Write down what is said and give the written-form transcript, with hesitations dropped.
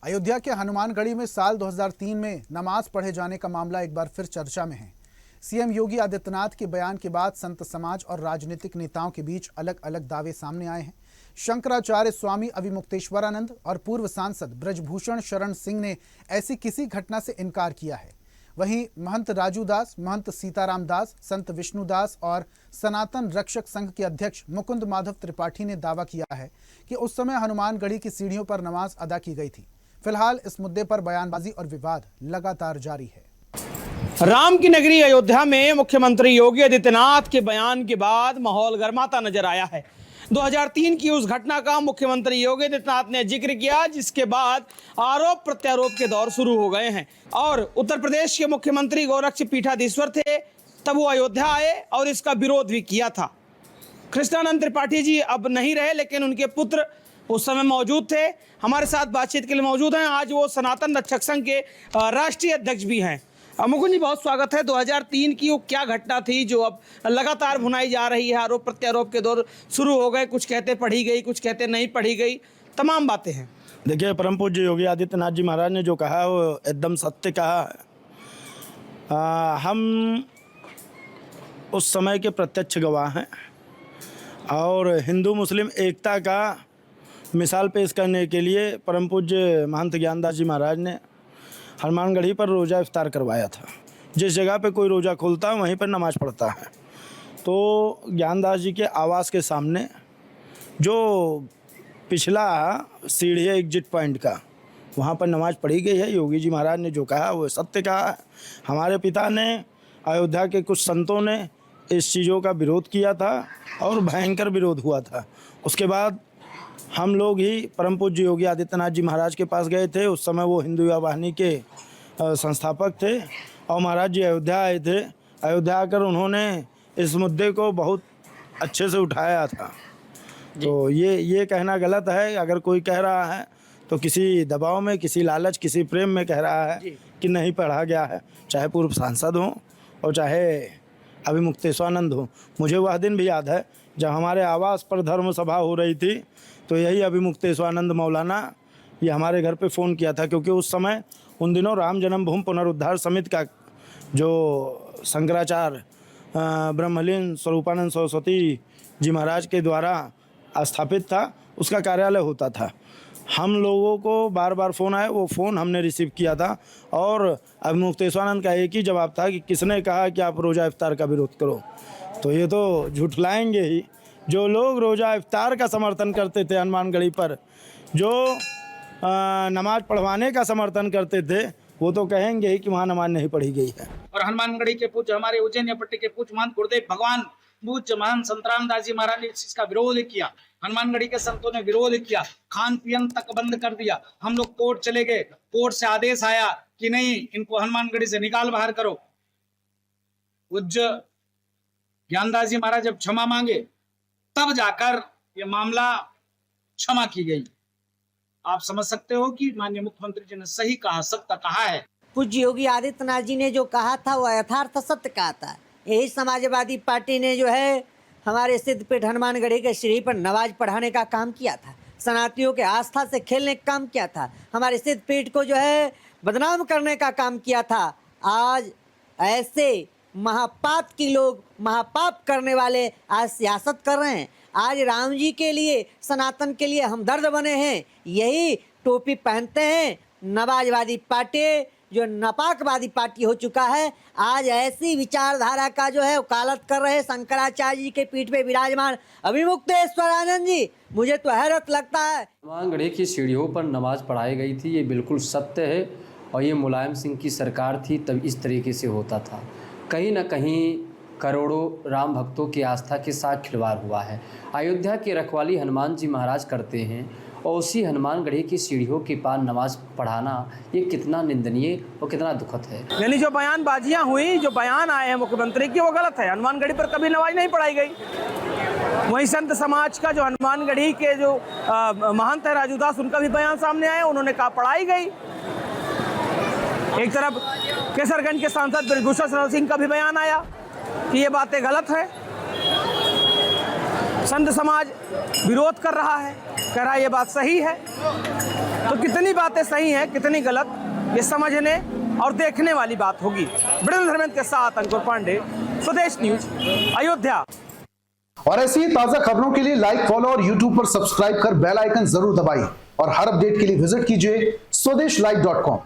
अयोध्या के हनुमानगढ़ी में साल 2003 में नमाज पढ़े जाने का मामला एक बार फिर चर्चा में है। सीएम योगी आदित्यनाथ के बयान के बाद संत समाज और राजनीतिक नेताओं के बीच अलग अलग दावे सामने आए हैं। शंकराचार्य स्वामी अभिमुक्तेश्वरानंद और पूर्व सांसद ब्रजभूषण शरण सिंह ने ऐसी किसी घटना से इनकार किया है। वहीं महंत राजू दास, महंत सीताराम दास, संत विष्णु दास और सनातन रक्षक संघ के अध्यक्ष मुकुंद माधव त्रिपाठी ने दावा किया है कि उस समय हनुमानगढ़ी की सीढ़ियों पर नमाज अदा की गई थी। फिलहाल इस मुद्दे पर बयानबाजी और विवाद लगातार जारी है। राम की नगरी अयोध्या में मुख्यमंत्री योगी आदित्यनाथ के बयान के बाद माहौल गर्माता नजर आया है। 2003 की उस घटना का मुख्यमंत्री योगी आदित्यनाथ ने जिक्र किया, जिसके बाद आरोप प्रत्यारोप के दौर शुरू हो गए हैं। और उत्तर प्रदेश के मुख्यमंत्री गोरक्ष पीठाधीश्वर थे, तब वो अयोध्या आए और इसका विरोध भी किया था। कृष्णानंद त्रिपाठी जी अब नहीं रहे, लेकिन उनके पुत्र उस समय मौजूद थे। हमारे साथ बातचीत के लिए मौजूद हैं। आज वो सनातन रक्षक संघ के राष्ट्रीय अध्यक्ष भी हैं। मुकुंद जी, बहुत स्वागत है। 2003 की वो क्या घटना थी जो अब लगातार भुनाई जा रही है? आरोप प्रत्यारोप के दौर शुरू हो गए, कुछ कहते पढ़ी गई, कुछ कहते नहीं पढ़ी गई, तमाम बातें हैं। देखिए, परम पूज्य योगी आदित्यनाथ जी महाराज ने जो कहा वो एकदम सत्य कहा है। हम उस समय के प्रत्यक्ष गवाह हैं और हिंदू मुस्लिम एकता का मिसाल पेश करने के लिए परम पूज्य महंत ज्ञानदास जी महाराज ने हनुमानगढ़ी पर रोज़ा इफ्तार करवाया था। जिस जगह पे कोई रोज़ा खोलता है वहीं पर नमाज़ पढ़ता है। तो ज्ञानदास जी के आवास के सामने जो पिछला सीढ़ी है एग्जिट पॉइंट का, वहाँ पर नमाज़ पढ़ी गई है। योगी जी महाराज ने जो कहा वो सत्य कहा है। हमारे पिता ने, अयोध्या के कुछ संतों ने इस चीज़ों का विरोध किया था और भयंकर विरोध हुआ था। उसके बाद हम लोग ही परम पूज्य योगी आदित्यनाथ जी महाराज के पास गए थे। उस समय वो हिंदू युवा वाहिनी के संस्थापक थे और महाराज जी अयोध्या आए थे। अयोध्या आकर उन्होंने इस मुद्दे को बहुत अच्छे से उठाया था। तो ये कहना गलत है। अगर कोई कह रहा है तो किसी दबाव में, किसी लालच, किसी प्रेम में कह रहा है कि नहीं पढ़ा गया है, चाहे पूर्व सांसद हों और चाहे अभिमुक्तेश्वरानंद हो। मुझे वह दिन भी याद है जब हमारे आवास पर धर्म सभा हो रही थी, तो यही अभिमुक्तेश्वरानंद मौलाना ये हमारे घर पे फ़ोन किया था, क्योंकि उस समय उन दिनों राम जन्मभूमि पुनरुद्धार समिति का जो शंकराचार्य ब्रह्मलीन स्वरूपानंद सरस्वती जी महाराज के द्वारा स्थापित था, उसका कार्यालय होता था। हम लोगों को बार बार फ़ोन आए, वो फ़ोन हमने रिसीव किया था और अभिमुक्तेश्वरानंद का एक ही जवाब था कि किसने कहा कि आप रोज़ा इफ्तार का विरोध करो। तो ये तो झुठलाएंगे ही। जो लोग रोज़ा इफ्तार का समर्थन करते थे हनुमानगढ़ी पर, जो नमाज पढ़वाने का समर्थन करते थे, वो तो कहेंगे ही कि वहाँ नमाज नहीं पढ़ी गई है। और हनुमानगढ़ी के पूज्य हमारे उज्जैन पट्टी के पूज्य महंत गुरुदेव भगवान पूज्य महंत संत रामदास जी महाराज ने इसका विरोध किया। हनुमानगढ़ी के संतों ने विरोध किया, खान पियन तक बंद कर दिया। हम लोग कोर्ट चले गए, कोर्ट से आदेश आया कि नहीं, इनको हनुमानगढ़ी से निकाल बाहर करो। पूज्य ज्ञानदास जी महाराज जब क्षमा मांगे, तब जाकर ये मामला क्षमा की गई। आप समझ सकते हो कि माननीय मुख्यमंत्री जी ने सही कहा, सत्य कहा है। पूज्य योगी आदित्यनाथ जी ने जो कहा था वो यथार्थ सत्य कहा था। यही समाजवादी पार्टी ने जो है हमारे सिद्धपीठ हनुमानगढ़ी के सीढ़ी पर नमाज पढ़ाने का काम किया था, सनातनियों के आस्था से खेलने का काम किया था, हमारे सिद्धपीठ को जो है बदनाम करने का काम किया था। आज ऐसे महापाप की लोग, महापाप करने वाले आज सियासत कर रहे हैं। आज राम जी के लिए, सनातन के लिए हमदर्द बने हैं, यही टोपी पहनते हैं। नमाजवादी पार्टी जो नापाकवादी पार्टी हो चुका है, आज ऐसी विचारधारा का जो है वकालत कर रहे शंकराचार्य जी के पीठ पे विराजमान अभिमुक्तेश्वरानंद जी। मुझे तो हैरत लगता है। हनुमानगढ़ी की सीढ़ियों पर नमाज पढ़ाई गई थी, ये बिल्कुल सत्य है। और ये मुलायम सिंह की सरकार थी तब इस तरीके से होता था। कहीं ना कहीं करोड़ों राम भक्तों की आस्था के साथ खिलवाड़ हुआ है। अयोध्या की रखवाली हनुमान जी महाराज करते हैं और उसी हनुमानगढ़ी की सीढ़ियों के पार नमाज पढ़ाना ये कितना निंदनीय और कितना दुखद है। यानी जो बयानबाजियां हुई, जो बयान आए हैं मुख्यमंत्री की, वो गलत है। हनुमानगढ़ी पर कभी नमाज नहीं पढ़ाई गई। वहीं संत समाज का जो हनुमानगढ़ी के जो महंत है राजू दास, उनका भी बयान सामने आया, उन्होंने कहा पढ़ाई गई। एक तरफ केसरगंज के सांसद ब्रजभूषण शरण सिंह का भी बयान आया कि ये बातें गलत है। संत समाज विरोध कर रहा है। कह रहा है ये बात सही है। तो कितनी बातें सही हैं कितनी गलत, ये समझने और देखने वाली बात होगी। ब्रिजेश धर्मेंद्र के साथ अंकुर पांडे, स्वदेश न्यूज, अयोध्या। और ऐसी ही ताजा खबरों के लिए लाइक, फॉलो और यूट्यूब पर सब्सक्राइब कर बेल आइकन जरूर दबाइए और हर अपडेट के लिए विजिट कीजिए स्वदेशलाइव.com।